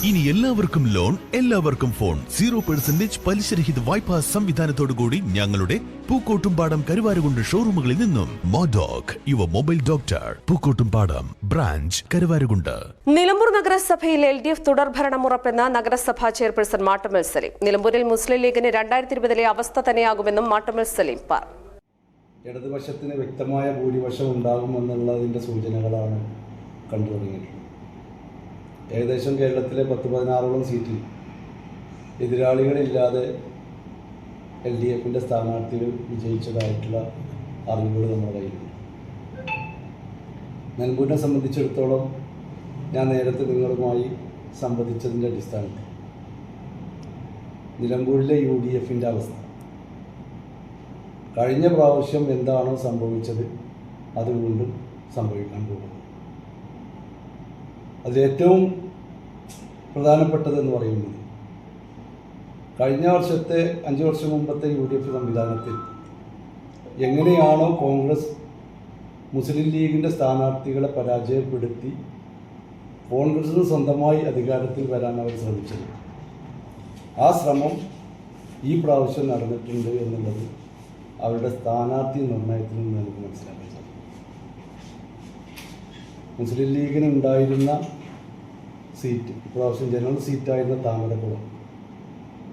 ഇനി എല്ലാവർക്കും ലോൺ, എല്ലാവർക്കും ഫോൺ. 0% പലിശരഹിത വായ്പാ സംവിധാനത്തോടുകൂടി ഞങ്ങളുടെ പൂക്കോട്ടുംപാടം കരുവാരുകുണ്ട് ഷോറൂമുകളിൽ നിന്നും. Modoc your mobile doctor, Pookkottumpadam branch, Karuvarakundu. Nilambur നഗരസഭയിൽ LDF തുടർഭരണം ഉറപ്പെന്ന നഗരസഭാ ചെയർപേഴ്സൺ മാട്ടമ്മൽ സലീം. നിലമ്പൂരിൽ മുസ്ലിം ലീഗിന് 2020 അവസ്ഥ തന്നെയാകുമെന്നും മാട്ടമ്മൽ സലീം പറഞ്ഞു. ഇടതുപക്ഷത്തിന് വ്യക്തമായ ഭൂരിപക്ഷം ഉണ്ടാകുമെന്നുള്ളതിൻ്റെ സൂചനകളാണ് കണ്ടു തുടങ്ങിയിട്ടുള്ളത്. ഏകദേശം കേരളത്തിലെ 10-16 സീറ്റിൽ എതിരാളികളില്ലാതെ LDFിൻ്റെ സ്ഥാനാർത്ഥികൾ വിജയിച്ചതായിട്ടുള്ള അറിവുകൾ നമ്മുടെ കയ്യിലുണ്ട്. നിലമ്പൂരിനെ സംബന്ധിച്ചിടത്തോളം ഞാൻ നേരത്തെ നിങ്ങളുമായി സംവദിച്ചതിൻ്റെ അടിസ്ഥാനത്തിൽ നിലമ്പൂരിലെ UDFിൻ്റെ അവസ്ഥ കഴിഞ്ഞ പ്രാവശ്യം എന്താണോ സംഭവിച്ചത് അത് വീണ്ടും സംഭവിക്കാൻ പോകുന്നു. അതിലേറ്റവും പ്രധാനപ്പെട്ടതെന്ന് പറയുന്നത് കഴിഞ്ഞ വർഷത്തെ 5 വർഷം മുമ്പത്തെ UDF സംവിധാനത്തിൽ എങ്ങനെയാണോ കോൺഗ്രസ് മുസ്ലിം ലീഗിൻ്റെ സ്ഥാനാർത്ഥികളെ പരാജയപ്പെടുത്തി കോൺഗ്രസിന് സ്വന്തമായി അധികാരത്തിൽ വരാൻ അവർ ശ്രമിച്ചത്, ആ ശ്രമം ഈ പ്രാവശ്യം നടന്നിട്ടുണ്ട് എന്നുള്ളത് അവരുടെ സ്ഥാനാർത്ഥി നിർണയത്തിൽ നിന്ന് നമുക്ക് മനസ്സിലാക്കാൻ സാധിക്കും. മുസ്ലിം ലീഗിന് ഉണ്ടായിരുന്ന സീറ്റ്, ഇപ്രാവശ്യം ജനറൽ സീറ്റായിരുന്ന താമരക്കുളം,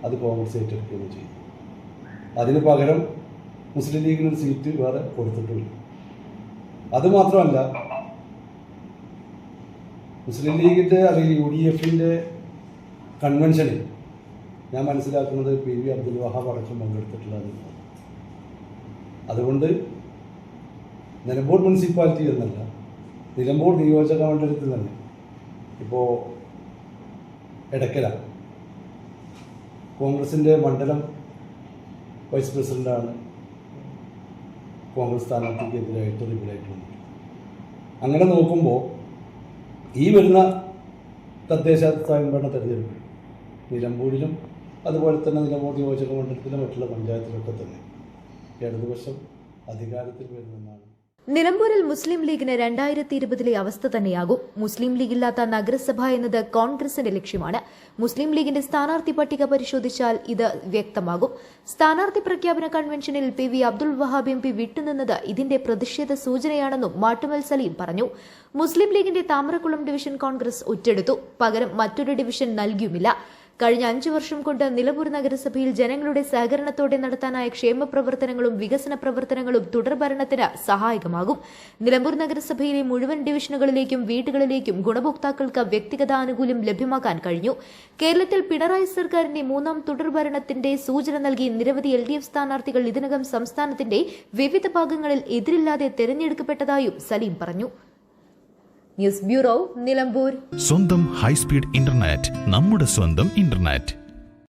അത് കോൺഗ്രസ് ഏറ്റെടുക്കുകയും ചെയ്തു. അതിന് പകരം മുസ്ലിം ലീഗിനൊരു സീറ്റ് വേറെ കൊടുത്തിട്ടില്ല. അതുമാത്രമല്ല, മുസ്ലിം ലീഗിൻ്റെ അല്ലെങ്കിൽ UDFിൻ്റെ കൺവെൻഷനിൽ ഞാൻ മനസ്സിലാക്കുന്നത് PV അബ്ദുൽ വഹാബ് അടക്കം പങ്കെടുത്തിട്ടുള്ളതാണ്. അതുകൊണ്ട് നിലമ്പൂർ മുനിസിപ്പാലിറ്റി എന്നല്ല, നിലമ്പൂർ നിയോജക മണ്ഡലത്തിൽ തന്നെ ഇപ്പോൾ എടക്കര കോൺഗ്രസിൻ്റെ മണ്ഡലം വൈസ് പ്രസിഡൻ്റാണ് കോൺഗ്രസ് സ്ഥാനാർത്ഥിക്ക് എതിരായിട്ട് റിബിലായിട്ടുണ്ട്. അങ്ങനെ നോക്കുമ്പോൾ ഈ വരുന്ന തദ്ദേശ സ്വയംഭരണ തെരഞ്ഞെടുപ്പിൽ നിലമ്പൂരിലും അതുപോലെ തന്നെ നിലമ്പൂർ നിയോജക മണ്ഡലത്തിലും മറ്റുള്ള പഞ്ചായത്തിലൊക്കെ തന്നെ ഇടതുപക്ഷം അധികാരത്തിൽ വരുമെന്നാണ്. നിലമ്പൂരിൽ മുസ്ലിം ലീഗിന് 2020 അവസ്ഥ തന്നെയാകും. മുസ്ലിം ലീഗില്ലാത്ത നഗരസഭ എന്നത് കോൺഗ്രസിന്റെ ലക്ഷ്യമാണ്. മുസ്ലിം ലീഗിന്റെ സ്ഥാനാർത്ഥി പട്ടിക പരിശോധിച്ചാൽ ഇത് വ്യക്തമാകും. സ്ഥാനാർത്ഥി പ്രഖ്യാപന കൺവെൻഷനിൽ PV അബ്ദുൽ വഹാബ് MP വിട്ടുനിന്നത് ഇതിന്റെ പ്രതിഷേധ സൂചനയാണെന്നും മാട്ടമ്മൽ സലീം പറഞ്ഞു. മുസ്ലിം ലീഗിന്റെ താമരക്കുളം ഡിവിഷൻ കോൺഗ്രസ് ഒറ്റെടുത്തു, പകരം മറ്റൊരു ഡിവിഷൻ നൽകിയുമില്ല. കഴിഞ്ഞ 5 വർഷം കൊണ്ട് നിലമ്പൂർ നഗരസഭയിൽ ജനങ്ങളുടെ സഹകരണത്തോടെ നടത്താനായ ക്ഷേമ പ്രവർത്തനങ്ങളും വികസന പ്രവർത്തനങ്ങളും തുടർഭരണത്തിന് സഹായകമാകും. നിലമ്പൂർ നഗരസഭയിലെ മുഴുവൻ ഡിവിഷനുകളിലേക്കും വീടുകളിലേക്കും ഗുണഭോക്താക്കൾക്ക് വ്യക്തിഗത ആനുകൂല്യം ലഭ്യമാക്കാൻ കഴിഞ്ഞു. കേരളത്തിൽ പിണറായി സർക്കാരിന്റെ 3ാം തുടർഭരണത്തിന്റെ സൂചന നൽകി നിരവധി LDF സ്ഥാനാർത്ഥികൾ ഇതിനകം സംസ്ഥാനത്തിന്റെ വിവിധ ഭാഗങ്ങളിൽ എതിരില്ലാതെ തെരഞ്ഞെടുക്കപ്പെട്ടതായും സലീം പറഞ്ഞു. News bureau, Nilambur. സ്വന്തം ഹൈസ്പീഡ് ഇന്റർനെറ്റ്, നമ്മുടെ സ്വന്തം ഇന്റർനെറ്റ്.